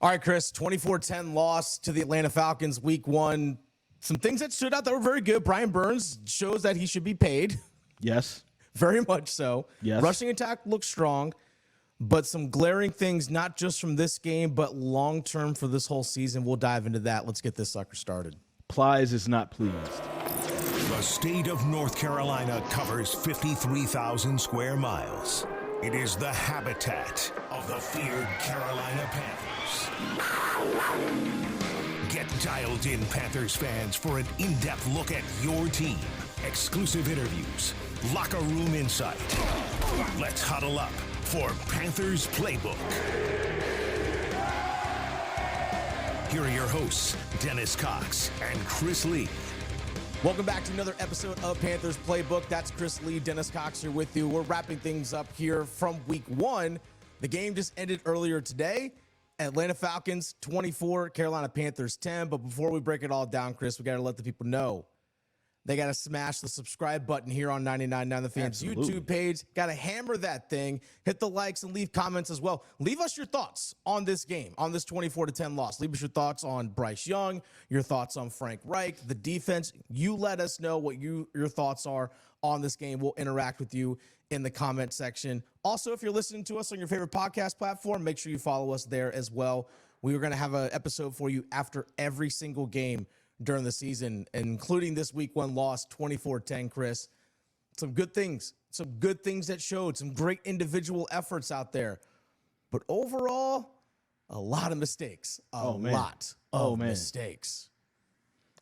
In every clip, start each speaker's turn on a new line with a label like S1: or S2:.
S1: All right, Chris, 24-10 loss to the Atlanta Falcons week one. Some things that stood out that were very good. Brian Burns shows that he should be paid.
S2: Yes.
S1: Very much so.
S2: Yes.
S1: Rushing attack looks strong, but some glaring things, not just from this game, but long-term for this whole season. We'll dive into that. Let's get this sucker started.
S2: Plies is not pleased.
S3: The state of North Carolina covers 53,000 square miles. It is the habitat of the feared Carolina Panthers. Get dialed in, Panthers fans, for an in-depth look at your team. Exclusive interviews, locker room insight. Let's huddle up for Panthers Playbook. Here are your hosts, Dennis Cox and Chris Lea.
S1: Welcome back to another episode of Panthers Playbook. That's Chris Lea, Dennis Cox here with you. We're wrapping things up here from week one. The game just ended earlier today. Atlanta Falcons 24, Carolina Panthers 10. But before we break it all down, Chris, we got to let the people know. They got to smash the subscribe button here on 99.9 The Fans YouTube page. Got to hammer that thing. Hit the likes and leave comments as well. Leave us your thoughts on this game, on this 24-10 loss. Leave us your thoughts on Bryce Young, your thoughts on Frank Reich, the defense. You let us know what your thoughts are on this game. We'll interact with you in the comment section. Also, if you're listening to us on your favorite podcast platform, make sure you follow us there as well. We are going to have an episode for you after every single game during the season, including this week one loss, 24-10, Chris. Some good things that showed, some great individual efforts out there. But overall, a lot of mistakes. A lot of mistakes.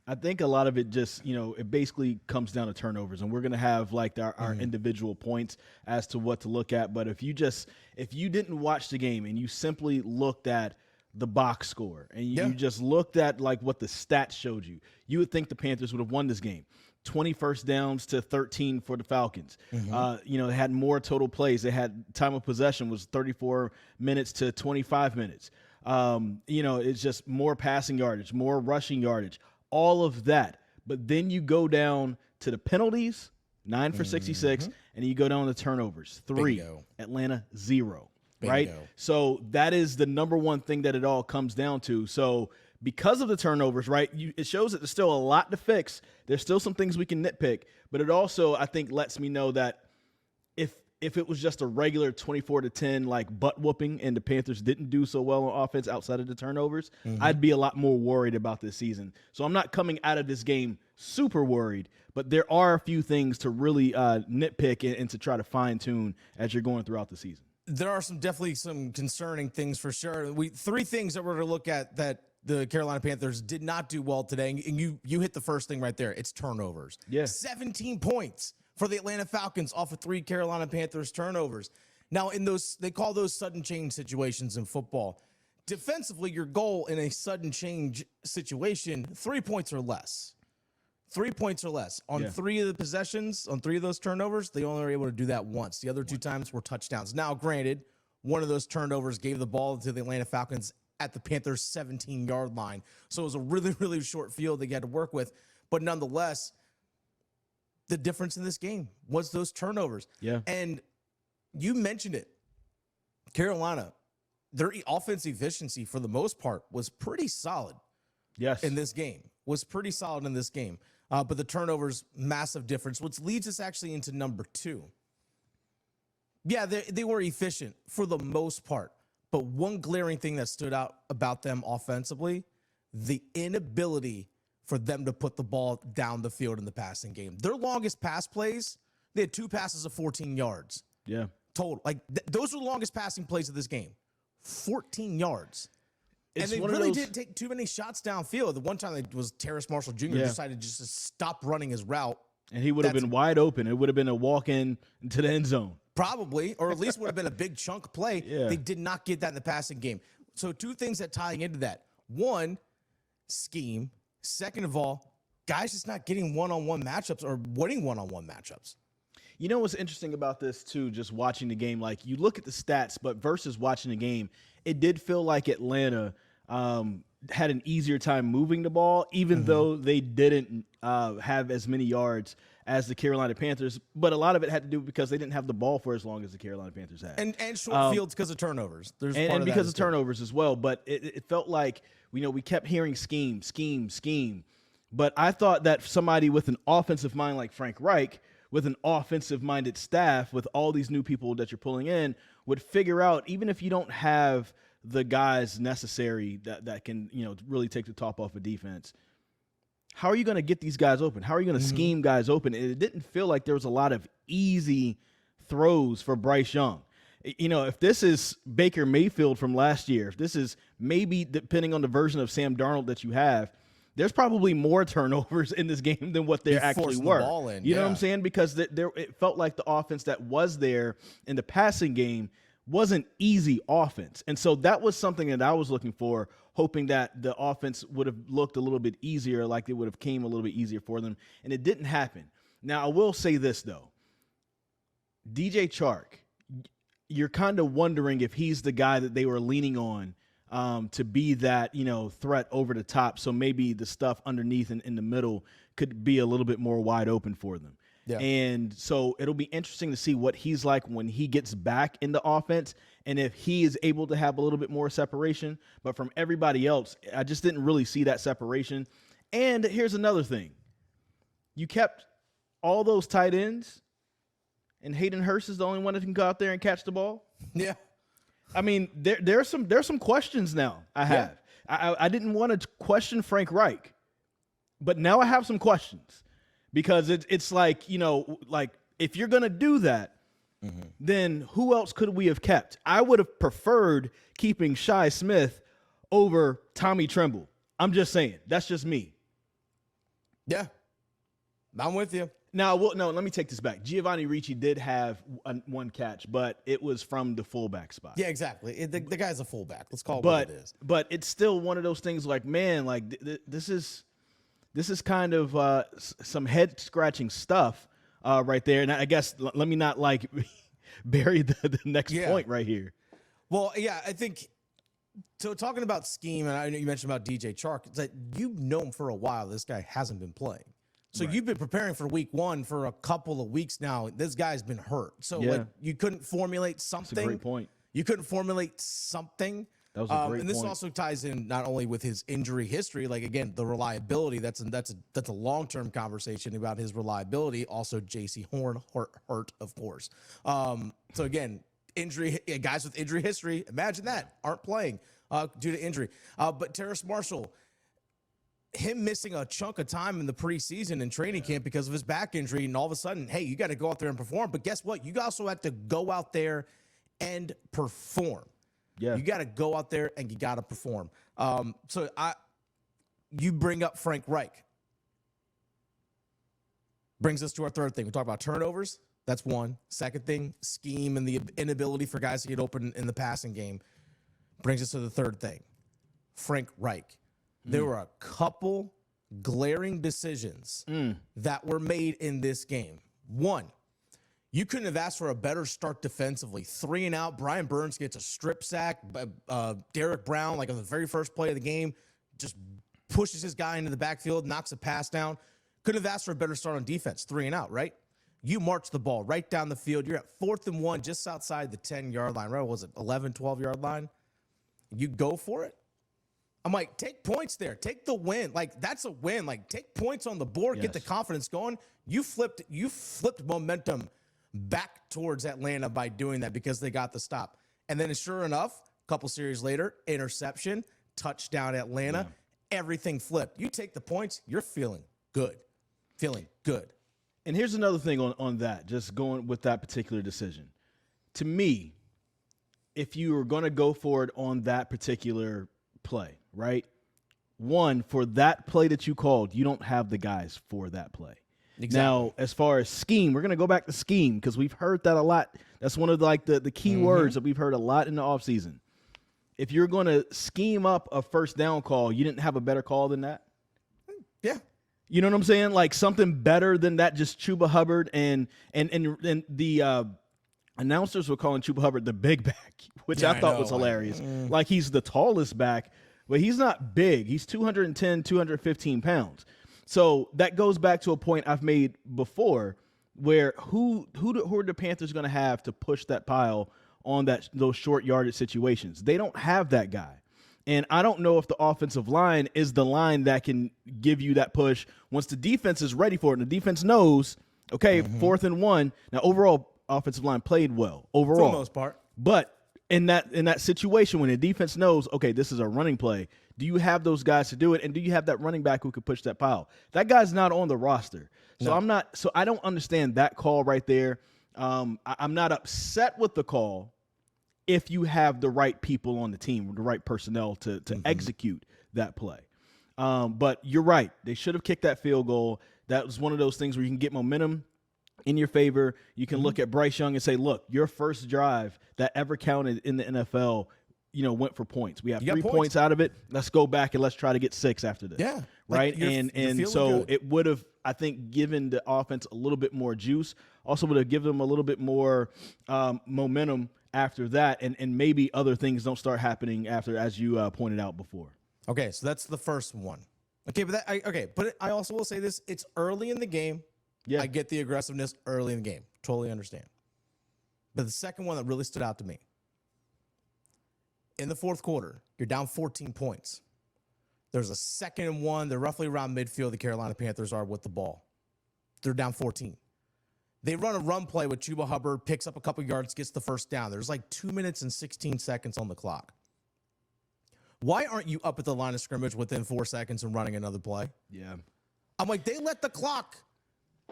S2: I think a lot of it just, it basically comes down to turnovers, and we're going to have like our individual points as to what to look at. But if you didn't watch the game and you simply looked at the box score and you just looked at like what the stats showed you, you would think the Panthers would have won this game. 20 first downs to 13 for the Falcons. They had more total plays. They had time of possession was 34 minutes to 25 minutes. It's just more passing yardage, more rushing yardage, all of that. But then you go down to the penalties, 9 for 66, and you go down to turnovers, 3.
S1: Bingo.
S2: Atlanta, 0.
S1: Bingo.
S2: Right? So that is the number one thing that it all comes down to. So because of the turnovers, right, it shows that there's still a lot to fix. There's still some things we can nitpick. But it also, I think, lets me know that if it was just a regular 24-10 like butt whooping and the Panthers didn't do so well on offense outside of the turnovers, I'd be a lot more worried about this season. So I'm not coming out of this game super worried, but there are a few things to really nitpick and to try to fine-tune as you're going throughout the season.
S1: There are definitely some concerning things for sure. Three things that we're going to look at that the Carolina Panthers did not do well today, and you hit the first thing right there. It's turnovers.
S2: Yeah.
S1: 17 points for the Atlanta Falcons off of 3 Carolina Panthers turnovers. Now, in those, they call those sudden change situations in football. Defensively, your goal in a sudden change situation, 3 points or less. 3 points or less. On 3 of the possessions, on 3 of those turnovers, they only were able to do that once. The other 2 times were touchdowns. Now, granted, one of those turnovers gave the ball to the Atlanta Falcons at the Panthers' 17-yard line. So it was a really, really short field they had to work with. But nonetheless, the difference in this game was those turnovers.
S2: Yeah.
S1: And you mentioned it. Carolina, their offensive efficiency for the most part was pretty solid.
S2: Yes.
S1: In this game. Was pretty solid in this game. But the turnovers, massive difference, which leads us actually into number 2. Yeah, they were efficient for the most part. But one glaring thing that stood out about them offensively, the inability for them to put the ball down the field in the passing game. Their longest pass plays, they had 2 passes of 14 yards.
S2: Yeah.
S1: Total. Like, those were the longest passing plays of this game. 14 yards.
S2: It's
S1: and they really didn't take too many shots downfield. The one time it was Terrace Marshall Jr. decided just to stop running his route.
S2: And he would have been wide open. It would have been a walk-in to the end zone.
S1: Probably, or at least would have been a big chunk play.
S2: Yeah.
S1: They did not get that in the passing game. So 2 things that tie into that. 1, scheme. Second of all, guys just not getting one-on-one matchups or winning one-on-one matchups.
S2: You know what's interesting about this, too, just watching the game? Like, you look at the stats, but versus watching the game, it did feel like Atlanta had an easier time moving the ball, even though they didn't have as many yards as the Carolina Panthers. But a lot of it had to do because they didn't have the ball for as long as the Carolina Panthers had.
S1: And short fields because of turnovers.
S2: And because of turnovers as well. But it felt like, we kept hearing scheme. But I thought that somebody with an offensive mind like Frank Reich, with an offensive-minded staff, with all these new people that you're pulling in, would figure out, even if you don't have the guys necessary that can, really take the top off a defense, how are you going to get these guys open? How are you going to scheme guys open? And it didn't feel like there was a lot of easy throws for Bryce Young. If this is Baker Mayfield from last year, if this is maybe depending on the version of Sam Darnold that you have, there's probably more turnovers in this game than what there actually were. You know what I'm saying? Because it felt like the offense that was there in the passing game wasn't easy offense. And so that was something that I was looking for, hoping that the offense would have looked a little bit easier, like it would have came a little bit easier for them. And it didn't happen. Now, I will say this, though. DJ Chark, you're kind of wondering if he's the guy that they were leaning on to be that, threat over the top. So maybe the stuff underneath and in the middle could be a little bit more wide open for them. Yeah. And so it'll be interesting to see what he's like when he gets back in the offense and if he is able to have a little bit more separation. But from everybody else, I just didn't really see that separation. And here's another thing. You kept all those tight ends, and Hayden Hurst is the only one that can go out there and catch the ball.
S1: Yeah.
S2: I mean, there's some questions now I have. Yeah. I didn't want to question Frank Reich, but now I have some questions. Because it's like, if you're going to do that, then who else could we have kept? I would have preferred keeping Shi Smith over Tommy Tremble. I'm just saying. That's just me.
S1: Yeah. I'm with you.
S2: Now, let me take this back. Giovanni Ricci did have one catch, but it was from the fullback spot.
S1: Yeah, exactly. The guy's a fullback. Let's call it what it is.
S2: But it's still one of those things like, man, like this is kind of some head-scratching stuff right there. And I guess let me not, bury the next point right here.
S1: Well, yeah, I think – so talking about scheme, and I know you mentioned about DJ Chark, it's like you've known for a while this guy hasn't been playing. So you've been preparing for week one for a couple of weeks now. This guy's been hurt. So you couldn't formulate something.
S2: That's a great point.
S1: You couldn't formulate something.
S2: That was a great
S1: and this
S2: point.
S1: also ties in not only with his injury history, like again, the reliability. That's a long-term conversation about his reliability. Also, Jaycee Horn hurt, of course. So again, injury guys with injury history. Imagine that aren't playing due to injury. But Terrace Marshall, him missing a chunk of time in the preseason and training camp because of his back injury, and all of a sudden, hey, you got to go out there and perform. But guess what? You also have to go out there and perform. Yeah, you got to go out there and you got to perform. You bring up Frank Reich. Brings us to our third thing. We talk about turnovers. That's one. Second thing, scheme and the inability for guys to get open in the passing game. Brings us to the third thing, Frank Reich. There were a couple glaring decisions that were made in this game. One, you couldn't have asked for a better start defensively. 3 and out. Brian Burns gets a strip sack. Derrick Brown, on the very first play of the game, just pushes his guy into the backfield, knocks a pass down. Couldn't have asked for a better start on defense. 3 and out, right? You march the ball right down the field. You're at 4th and 1, just outside the 10-yard line. Right? What was it 11, 12-yard line? You go for it. I'm like, take points there. Take the win. That's a win. Take points on the board. Yes. Get the confidence going. You flipped momentum back towards Atlanta by doing that because they got the stop. And then sure enough, a couple series later, interception, touchdown Atlanta. Yeah. Everything flipped. You take the points, you're feeling good.
S2: And here's another thing on that, just going with that particular decision. To me, if you were going to go for it on that particular play, right? One, for that play that you called, you don't have the guys for that play. Exactly. Now, as far as scheme, we're going to go back to scheme because we've heard that a lot. That's one of the key words that we've heard a lot in the offseason. If you're going to scheme up a first down call, you didn't have a better call than that?
S1: Yeah.
S2: You know what I'm saying? Something better than that, just Chuba Hubbard and the announcers were calling Chuba Hubbard the big back, which I thought was hilarious. Like he's the tallest back, but he's not big. He's 210, 215 pounds. So that goes back to a point I've made before, where who are the Panthers going to have to push that pile on those short yardage situations? They don't have that guy. And I don't know if the offensive line is the line that can give you that push once the defense is ready for it. And the defense knows, okay, 4th and 1. Now, overall, offensive line played well overall.
S1: For the most part.
S2: But in that situation, when the defense knows, okay, this is a running play, do you have those guys to do it? And do you have that running back who could push that pile? That guy's not on the roster. So
S1: No.
S2: I don't understand that call right there. I'm not upset with the call if you have the right people on the team, the right personnel to execute that play. But you're right. They should have kicked that field goal. That was one of those things where you can get momentum in your favor. You can look at Bryce Young and say, look, your first drive that ever counted in the NFL, went for points. We have 3 points out of it. Let's go back and let's try to get 6 after this.
S1: Yeah.
S2: Right. And so
S1: good.
S2: it would have, I think, given the offense a little bit more juice, also would have given them a little bit more momentum after that. And maybe other things don't start happening after, as you pointed out before.
S1: Okay. So that's the first one. Okay. But I also will say this. It's early in the game.
S2: Yeah.
S1: I get the aggressiveness early in the game. Totally understand. But the second one that really stood out to me, in the fourth quarter, you're down 14 points. There's a 2nd and 1. They're roughly around midfield. The Carolina Panthers are with the ball. They're down 14. They run a run play with Chuba Hubbard, picks up a couple yards, gets the first down. There's like 2 minutes and 16 seconds on the clock. Why aren't you up at the line of scrimmage within 4 seconds and running another play?
S2: Yeah.
S1: I'm like, they let the clock.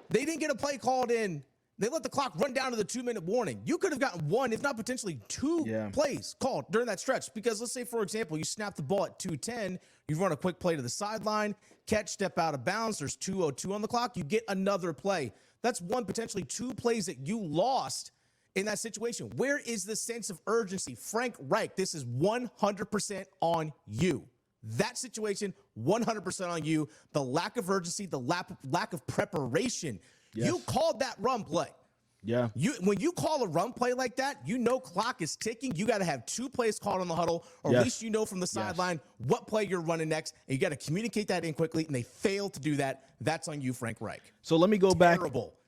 S1: They didn't get a play called in. They let the clock run down to the 2-minute warning. You could have gotten 1, if not potentially 2 plays called during that stretch. Because let's say, for example, you snap the ball at 2:10, you run a quick play to the sideline, catch, step out of bounds, there's 2:02 on the clock, you get another play. That's 1, potentially 2 plays that you lost in that situation. Where is the sense of urgency? Frank Reich, this is 100% on you. That situation, 100% on you. The lack of urgency, the lack of preparation.
S2: Yes.
S1: You called that run play.
S2: Yeah.
S1: When you call a run play like that, clock is ticking. You got to have 2 plays called on the huddle, or at least from the sideline what play you're running next, and you got to communicate that in quickly, and they failed to do that. That's on you, Frank Reich.
S2: So let me go back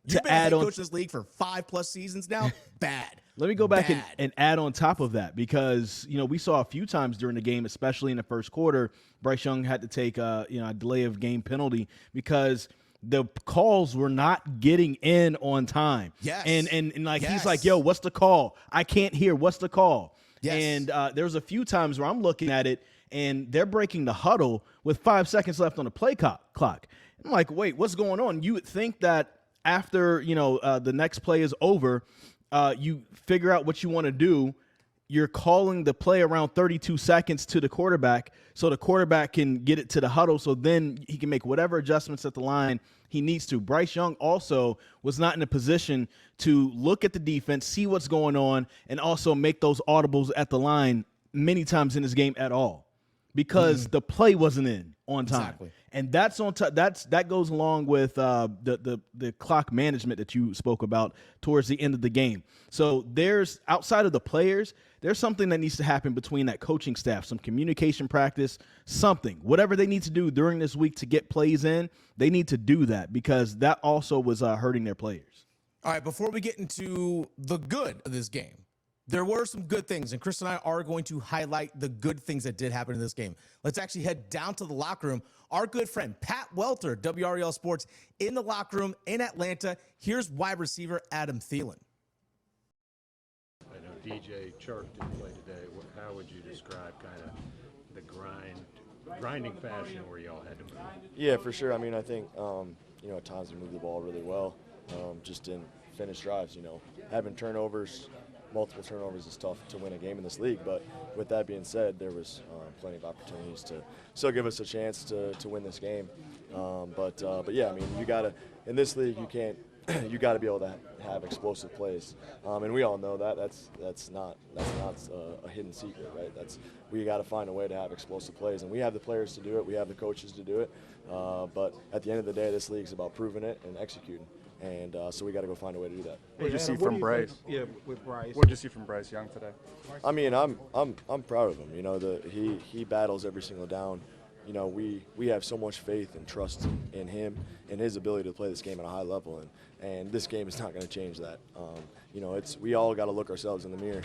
S1: You've been a head coach in this league for 5+ seasons now. Bad.
S2: Let me go back and add on top of that, because, we saw a few times during the game, especially in the first quarter, Bryce Young had to take a delay of game penalty because the calls were not getting in on time.
S1: Yes.
S2: And he's like, yo, what's the call? I can't hear. What's the call?
S1: Yes.
S2: And there was a few times where I'm looking at it and they're breaking the huddle with 5 seconds left on the play clock. I'm like, wait, what's going on? You would think that after, the next play is over, you figure out what you want to do. You're calling the play around 32 seconds to the quarterback so the quarterback can get it to the huddle, so then he can make whatever adjustments at the line he needs to. Bryce Young also was not in a position to look at the defense, see what's going on, and also make those audibles at the line many times in this game at all because the play wasn't in on time.
S1: Exactly.
S2: And that's that goes along with the clock management that you spoke about towards the end of the game. So there's, outside of the players, there's something that needs to happen between that coaching staff, some communication practice, something, whatever they need to do during this week to get plays in, they need to do that because that also was hurting their players.
S1: All right, before we get into the good of this game, there were some good things, and Chris and I are going to highlight the good things that did happen in this game. Let's actually head down to the locker room. Our good friend, Pat Welter, WREL Sports, in the locker room in Atlanta. Here's wide receiver Adam Theilen.
S4: I know DJ Chark didn't play today. How would you describe kind of the grinding fashion where y'all had to move?
S5: Yeah, for sure. I mean, I think, at times we moved the ball really well, just didn't finish drives, Having multiple turnovers is tough to win a game in this league. But with that being said, there was plenty of opportunities to still give us a chance to win this game. But yeah, I mean, you gotta, in this league, you gotta be able to have explosive plays. And we all know that that's not a hidden secret, right? We gotta find a way to have explosive plays, and we have the players to do it. We have the coaches to do it. But at the end of the day, this league's about proving it and executing. And so we got to go find a way to do that.
S6: What did you see from Bryce?
S7: Yeah, with Bryce.
S6: What did you see from Bryce Young today?
S5: I mean, I'm proud of him. You know, he battles every single down. You know, we have so much faith and trust in him and his ability to play this game at a high level, and this game is not going to change that. You know, we all got to look ourselves in the mirror.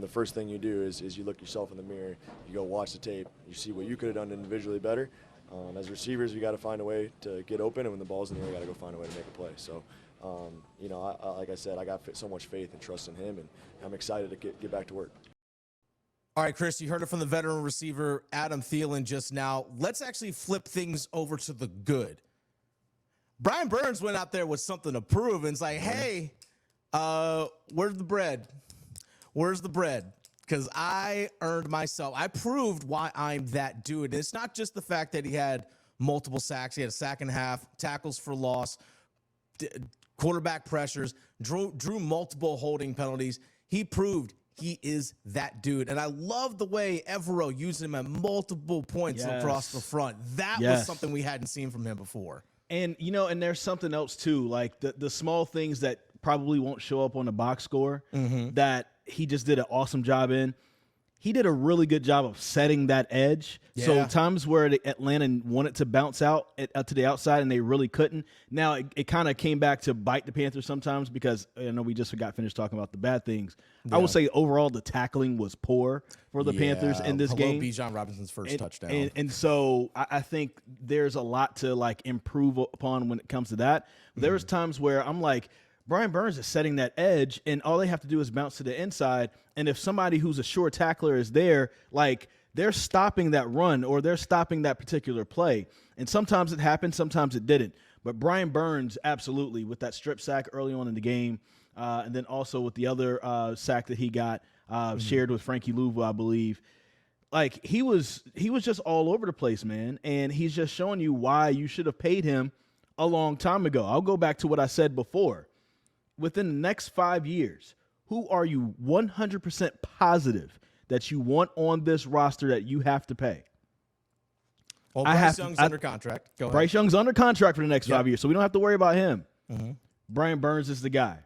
S5: The first thing you do is you look yourself in the mirror, you go watch the tape, you see what you could have done individually better. As receivers, we got to find a way to get open, and when the ball's in the air, we got to go find a way to make a play. So, you know, like I said, I got so much faith and trust in him, and I'm excited to get back to work.
S1: All right, Chris, you heard it from the veteran receiver, Adam Theilen, just now. Let's actually flip things over to the good. Brian Burns went out there with something to prove, and it's like, hey, where's the bread? Where's the bread? Because I earned myself. I proved why I'm that dude. And it's not just the fact that he had multiple sacks. He had a sack and a half, tackles for loss, quarterback pressures, drew multiple holding penalties. He proved he is that dude. And I love the way Evero used him at multiple points across the front. That was something we hadn't seen from him before.
S2: And, you know, and there's something else, too, like the small things that probably won't show up on the box score that he just did an awesome job in. He did a really good job of setting that edge. Yeah. So times where the Atlanta wanted to bounce out to the outside and they really couldn't. Now it kind of came back to bite the Panthers sometimes because I know we just got finished talking about the bad things. Yeah. I would say overall the tackling was poor for the Panthers in this game.
S1: Bijan Robinson's first touchdown.
S2: And so I think there's a lot to like improve upon when it comes to that. There's times where I'm like, Brian Burns is setting that edge, and all they have to do is bounce to the inside. And if somebody who's a sure tackler is there, like they're stopping that run or they're stopping that particular play. And sometimes it happened, sometimes it didn't. But Brian Burns, absolutely, with that strip sack early on in the game, and then also with the other sack that he got shared with Frankie Luvu, I believe. Like he was just all over the place, man. And he's just showing you why you should have paid him a long time ago. I'll go back to what I said before. Within the next 5 years, who are you 100% positive that you want on this roster that you have to pay?
S1: Well, Bryce Young's under contract. Go ahead.
S2: Bryce Young's under contract for the next 5 years, so we don't have to worry about him. Brian Burns is the guy.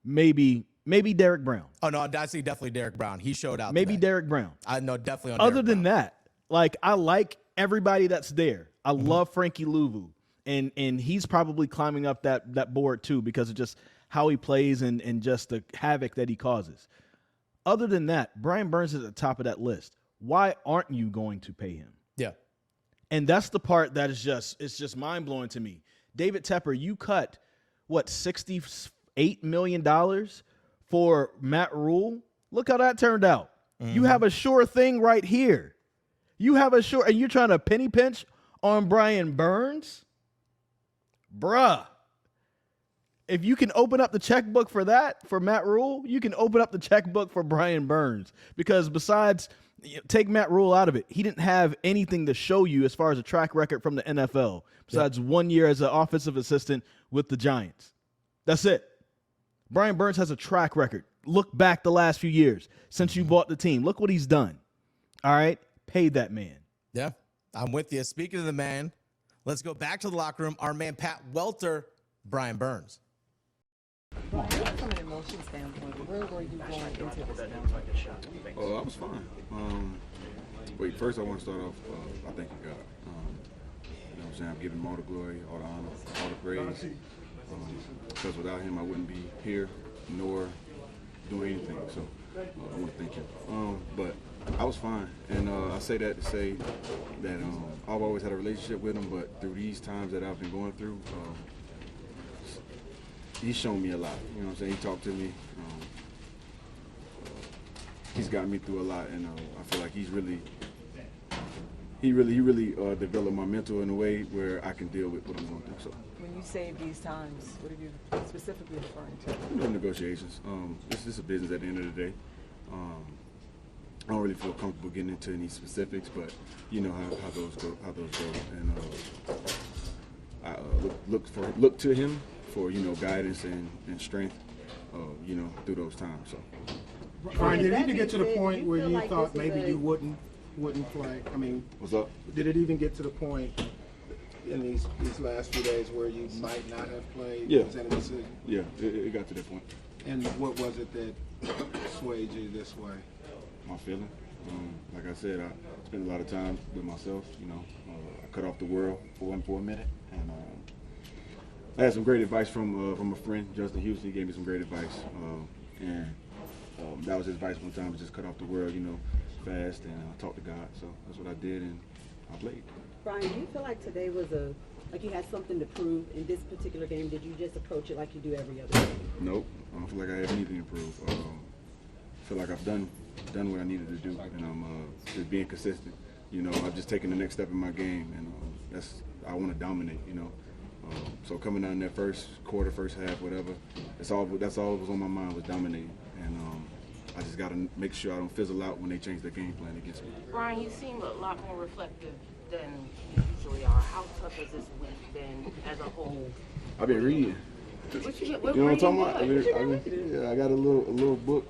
S2: Maybe Derrick Brown.
S1: Oh, no, I see definitely Derrick Brown. He showed out
S2: Maybe
S1: today.
S2: Derrick Brown.
S1: I know definitely on
S2: Other
S1: Derrick
S2: than
S1: Brown.
S2: that, like I like everybody that's there. I love Frankie Luvu, and he's probably climbing up that board too because of just how he plays and just the havoc that he causes. Other than that, Brian Burns is at the top of that list. Why aren't you going to pay him?
S1: Yeah.
S2: And that's the part that is just mind-blowing to me. David Tepper, you cut, what, $68 million for Matt Rule? Look how that turned out. You have a sure thing right here. You have a sure, and you're trying to penny pinch on Brian Burns? Bruh. If you can open up the checkbook for that, for Matt Rule, you can open up the checkbook for Brian Burns. Because besides, take Matt Rule out of it, he didn't have anything to show you as far as a track record from the NFL, besides 1 year as an offensive assistant with the Giants. That's it. Brian Burns has a track record. Look back the last few years since you bought the team. Look what he's done. All right? Pay that man.
S1: Yeah, I'm with you. Speaking of the man, let's go back to the locker room. Our man, Pat Welter, Brian Burns.
S8: Brian, from an emotion standpoint, where were you going into this game?
S9: I was fine. Wait, first I want to start off, I thank you, God. You know what I'm saying? I'm giving him all the glory, all the honor, all the praise. Because without him, I wouldn't be here nor doing anything. So I want to thank him. But I was fine. And I say that to say that I've always had a relationship with him, but through these times that I've been going through, he's shown me a lot. You know what I'm saying? He talked to me. He's gotten me through a lot, and I feel like he really developed my mental in a way where I can deal with what I'm going through. So
S8: when you say these times, what are you specifically referring to?
S9: You know, negotiations. It's just a business at the end of the day. I don't really feel comfortable getting into any specifics, but you know how those go. And I look to him for, you know, guidance and strength, you know, through those times. So.
S7: Brian, did it even get to the point where you thought maybe you wouldn't play? I mean,
S9: what's up?
S7: Did it even get to the point in these last few days where you might not have played?
S9: Yeah.
S7: Was that a decision?
S9: Yeah, it got to that point.
S7: And what was it that swayed you this way?
S9: My feeling. Like I said, I spent a lot of time with myself. I cut off the world for a minute, and I had some great advice from a friend, Justin Houston. He gave me some great advice, and that was his advice one time: to just cut off the world, fast, and talk to God. So that's what I did, and I played.
S8: Brian, do you feel like today was like you had something to prove in this particular game? Did you just approach it like you do every other game?
S9: Nope. I don't feel like I have anything to prove. I feel like I've done what I needed to do, and I'm just being consistent. I've just taken the next step in my game, and I want to dominate. So coming down in that first quarter, first half, whatever, that's all that was on my mind, was dominating, and I just got to make sure I don't fizzle out when they change their game plan against me.
S10: Brian, you seem a lot more reflective than you usually are. How tough has this week been as a whole?
S9: I've been reading.
S10: What you
S9: know what I'm talking about? I got a little book.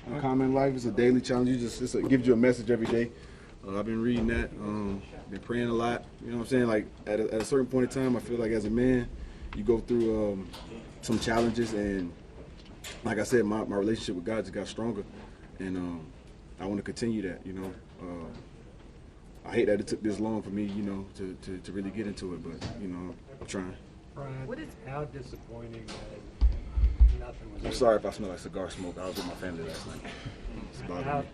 S9: Uncommon Life is a daily challenge. It gives you a message every day. I've been reading that. Been praying a lot. You know what I'm saying? Like at a certain point in time, I feel like as a man, you go through some challenges, and like I said, my relationship with God just got stronger, and I want to continue that. I hate that it took this long for me, to really get into it, but I'm trying.
S4: Brian, how disappointing that nothing was.
S9: I'm sorry if I smell like cigar smoke. I was with my family last night.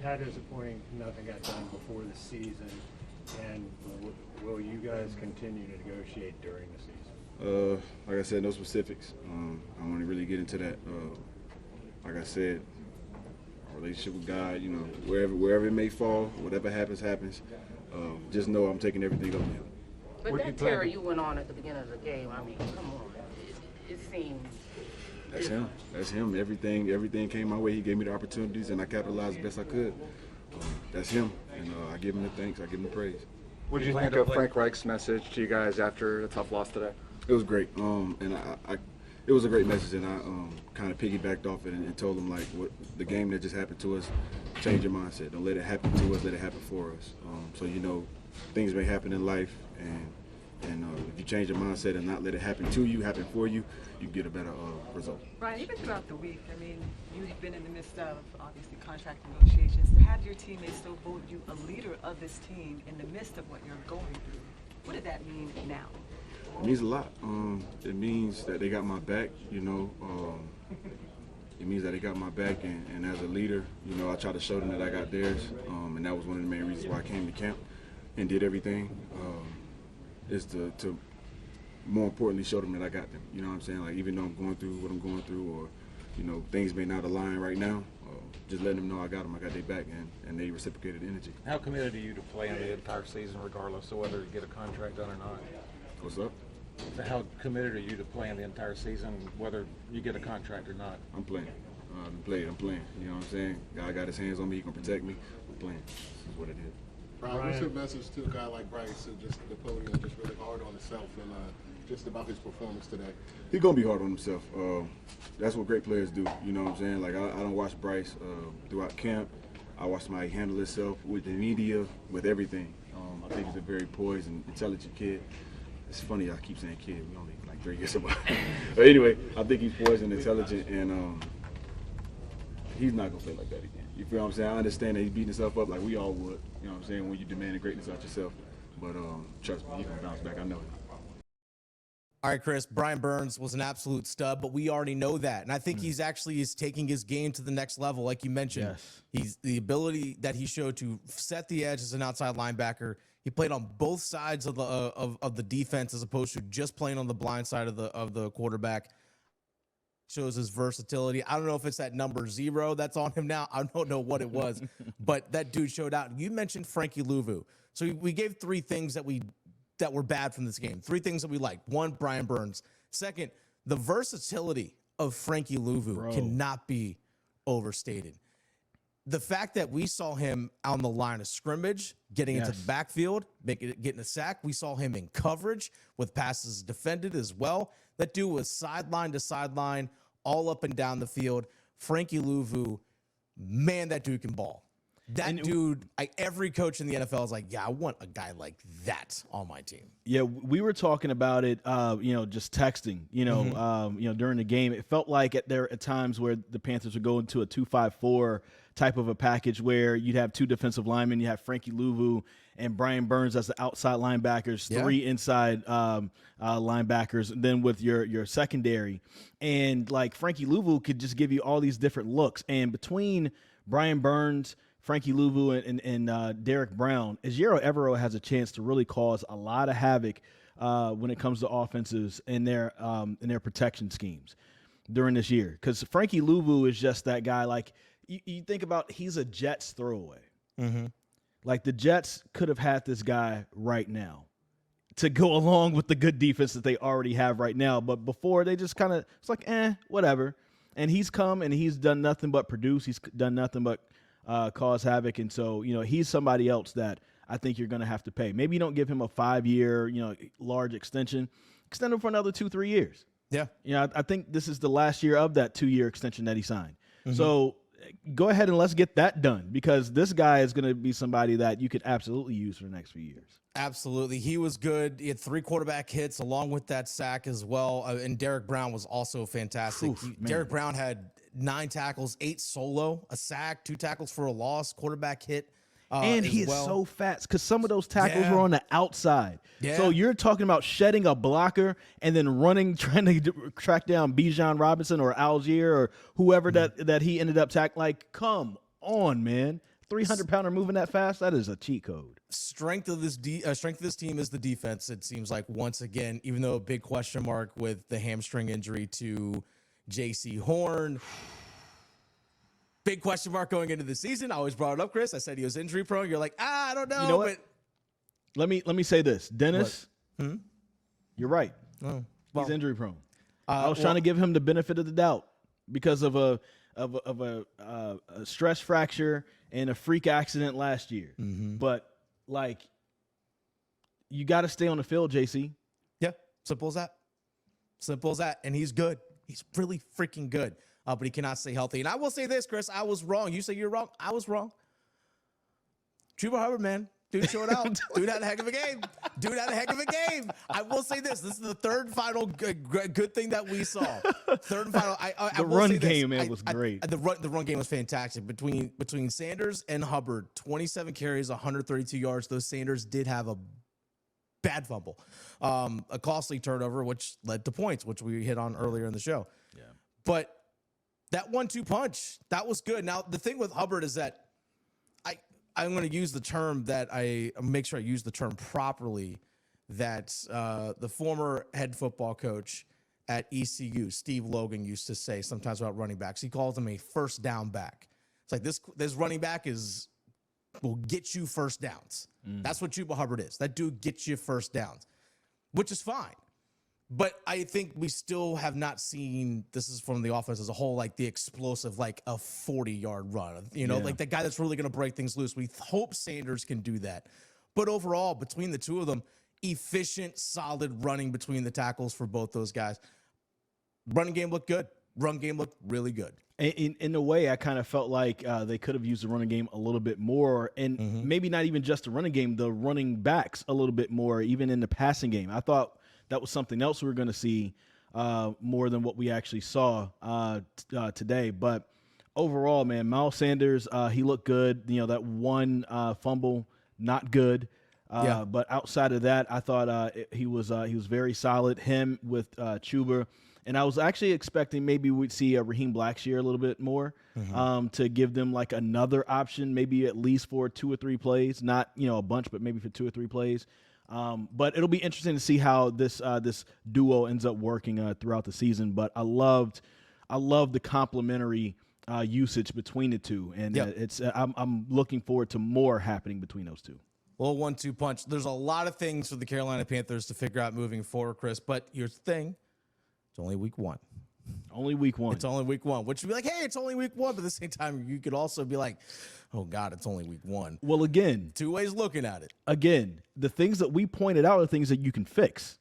S4: How disappointing nothing got done before the season, and will you guys continue to negotiate during the season?
S9: Like I said, no specifics. I want to really get into that. Like I said, our relationship with God, wherever it may fall, whatever happens. Just know I'm taking everything up to Him.
S10: But that terror you went on at the beginning of the game, I mean, come on. It seems.
S9: That's him. Everything came my way. He gave me the opportunities, and I capitalized the best I could. That's him, and I give him the thanks. I give him the praise.
S6: What did you think of Frank Reich's message to you guys after a tough loss today?
S9: It was great, and it was a great message, and I kind of piggybacked off it and told him, like, what the game that just happened to us, change your mindset. Don't let it happen to us. Let it happen for us. So things may happen in life, and if you change your mindset and not let it happen to you, happen for you, you get a better result.
S11: Right, even throughout the week, I mean, you've been in the midst of, obviously, contract negotiations. To have your teammates still vote you a leader of this team in the midst of what you're going through, what did that mean now?
S9: It means a lot. It means that they got my back, It means that they got my back, and as a leader, I try to show them that I got theirs, and that was one of the main reasons why I came to camp and did everything. Is to more importantly show them that I got them. You know what I'm saying? Like, even though I'm going through what I'm going through, or things may not align right now, just letting them know I got them. I got their back, and they reciprocated the energy.
S12: How committed are you to playing the entire season, regardless of whether you get a contract done or not?
S9: What's up?
S12: So how committed are you to playing the entire season, whether you get a contract or not?
S9: I'm playing. I'm playing. You know what I'm saying? God got His hands on me. He gonna protect me. I'm playing. This is what it is.
S7: Brian, what's your message to a guy like Bryce, who just the podium, just really hard on himself, and just about his performance today?
S9: He's gonna be hard on himself. That's what great players do. You know what I'm saying? Like, I don't watch Bryce throughout camp. I watch somebody handle himself with the media, with everything. I think he's a very poised and intelligent kid. It's funny I keep saying kid. We only like 3 years apart. But anyway, I think he's poised and intelligent, and he's not gonna play like that again. You feel what I'm saying? I understand that he's beating himself up like we all would. You know what I'm saying? When you demand greatness out yourself. But trust me, he's gonna bounce back. I know it.
S1: All right, Chris, Brian Burns was an absolute stud, but we already know that. And I think he's actually taking his game to the next level, like you mentioned.
S2: Yes.
S1: He's the ability that he showed to set the edge as an outside linebacker. He played on both sides of the defense as opposed to just playing on the blind side of the quarterback. Shows his versatility. I don't know if it's that number 0 that's on him now. I don't know what it was, but that dude showed out. You mentioned Frankie Luvu. So we gave 3 things that were bad from this game. 3 things that we liked. 1, Brian Burns. 2nd, the versatility of Frankie Luvu cannot be overstated. The fact that we saw him on the line of scrimmage, getting into the backfield, getting a sack. We saw him in coverage with passes defended as well. That dude was sideline to sideline, all up and down the field. Frankie Luvu, man, that dude can ball. That dude, every coach in the NFL is like, yeah, I want a guy like that on my team.
S2: Yeah, we were talking about it, just texting, during the game. It felt like there at times where the Panthers would go into a 2-5-4 type of a package where you'd have two defensive linemen. You have Frankie Luvu and Brian Burns as the outside linebackers, three inside linebackers, and then with your secondary. And like Frankie Luvu could just give you all these different looks. And between Brian Burns, Frankie Luvu, and Derrick Brown, Ejiro Evero has a chance to really cause a lot of havoc when it comes to offenses in their protection schemes during this year. Because Frankie Luvu is just that guy. Like you think about, he's a Jets throwaway. Mm-hmm. Like the Jets could have had this guy right now to go along with the good defense that they already have right now. But before, they just kind of, it's like, whatever. And he's come and he's done nothing but produce. He's done nothing but cause havoc. And so, he's somebody else that I think you're going to have to pay. Maybe you don't give him a 5-year, large extension. Extend him for another 2-3 years.
S1: Yeah.
S2: I think this is the last year of that 2-year extension that he signed. Mm-hmm. So go ahead and let's get that done, because this guy is going to be somebody that you could absolutely use for the next few years.
S1: Absolutely. He was good. He had 3 quarterback hits along with that sack as well. And Derrick Brown was also fantastic. Derrick Brown had 9 tackles, 8 solo, a sack, 2 tackles for a loss, quarterback hit.
S2: And he is so fast, because some of those tackles were on the outside.
S1: Yeah.
S2: So you're talking about shedding a blocker and then running, trying to track down Bijan Robinson or Algier or whoever that he ended up tackling. Like, come on, man. 300-pounder moving that fast, that is a cheat code.
S1: Strength of this team is the defense, it seems like, once again, even though a big question mark with the hamstring injury to Jaycee Horn. Big question mark going into the season. I always brought it up, Chris. I said he was injury prone. You're like, I don't know.
S2: You know what? Let me say this, Dennis. You're right.
S1: Oh,
S2: he's injury prone. I was trying to give him the benefit of the doubt because of a stress fracture and a freak accident last year. Mm-hmm. But like, you got to stay on the field, JC.
S1: Yeah, simple as that. Simple as that. And he's good. He's really freaking good. But he cannot stay healthy. And I will say this, Chris, I was wrong. You say you're wrong. I was wrong. Chuba Hubbard, man. Dude showed out. Dude had a heck of a game. I will say this. This is the third final good thing that we saw. Third and final.
S2: The run game, man, was great.
S1: The run game was fantastic. Between Sanders and Hubbard, 27 carries, 132 yards. Those Sanders did have a bad fumble. A costly turnover, which led to points, which we hit on earlier in the show.
S2: Yeah.
S1: But that 1-2 punch, that was good. Now, the thing with Hubbard is that I'm going to use the term that I make sure I use the term properly, that the former head football coach at ECU, Steve Logan, used to say sometimes about running backs. He calls them a first down back. It's like this running back will get you first downs. That's what Chuba Hubbard is. That dude gets you first downs, which is fine. But I think we still have not seen, this is from the offense as a whole, like the explosive, like a 40-yard run, like the guy that's really going to break things loose. We hope Sanders can do that. But overall, between the two of them, efficient, solid running between the tackles for both those guys. Running game looked good. Run game looked really good.
S2: In a way, I kind of felt like they could have used the running game a little bit more, and maybe not even just the running game, the running backs a little bit more, even in the passing game. I thought that was something else we were going to see more than what we actually saw today. But overall, man, Miles Sanders, he looked good. That one fumble, not good. But outside of that, I thought he was very solid. Him with Chuba. And I was actually expecting maybe we'd see Raheem Blackshear a little bit more to give them like another option, maybe at least for 2 or 3 plays, not a bunch, but maybe for 2 or 3 plays. But it'll be interesting to see how this duo ends up working throughout the season. But I loved the complementary usage between the two, and I'm looking forward to more happening between those two.
S1: Well, 1-2 punch. There's a lot of things for the Carolina Panthers to figure out moving forward, Chris. But here's the thing: it's only week 1.
S2: Only week 1.
S1: It's only week 1, which would be like, hey, it's only week 1. But at the same time, you could also be like, oh, God, it's only week 1.
S2: Well, again,
S1: 2 ways looking at it.
S2: Again, the things that we pointed out are things that you can fix.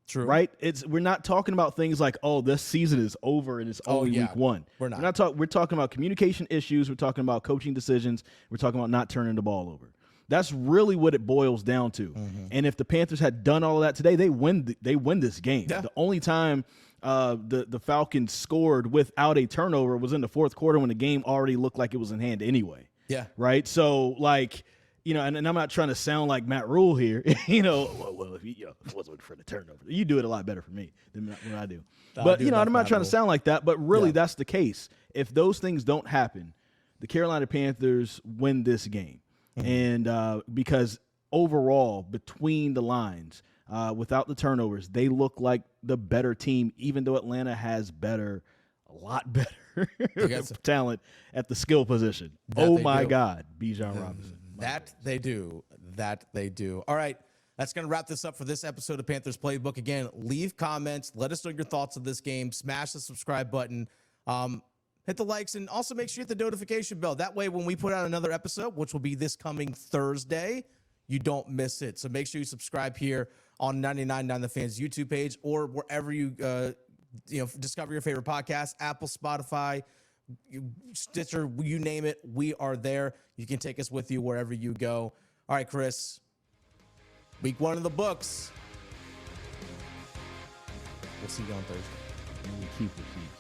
S1: True.
S2: Right? We're not talking about things like, oh, this season is over and it's only week one.
S1: We're not.
S2: We're talking about communication issues. We're talking about coaching decisions. We're talking about not turning the ball over. That's really what it boils down to. And if the Panthers had done all of that today, they win this game.
S1: Yeah.
S2: The only time the Falcons scored without a turnover was in the fourth quarter when the game already looked like it was in hand anyway.
S1: Yeah.
S2: Right? So, like, and I'm not trying to sound like Matt Rule here, well, if it wasn't for the turnover. You do it a lot better for me than what I do. But, I'm not trying to sound like that, but really that's the case. If those things don't happen, the Carolina Panthers win this game. And because overall, between the lines, without the turnovers, they look like the better team, even though Atlanta has a lot better talent at the skill position. Oh, my God, Bijan Robinson.
S1: That they do. All right, that's going to wrap this up for this episode of Panthers Playbook. Again, leave comments. Let us know your thoughts of this game. Smash the subscribe button. Hit the likes, and also make sure you hit the notification bell. That way, when we put out another episode, which will be this coming Thursday, you don't miss it. So make sure you subscribe here on 99.9 The Fans YouTube page or wherever you discover your favorite podcast, Apple, Spotify, Stitcher, you name it, we are there. You can take us with you wherever you go. All right, Chris, week 1 of the books. We'll see you on Thursday.
S2: Keep it.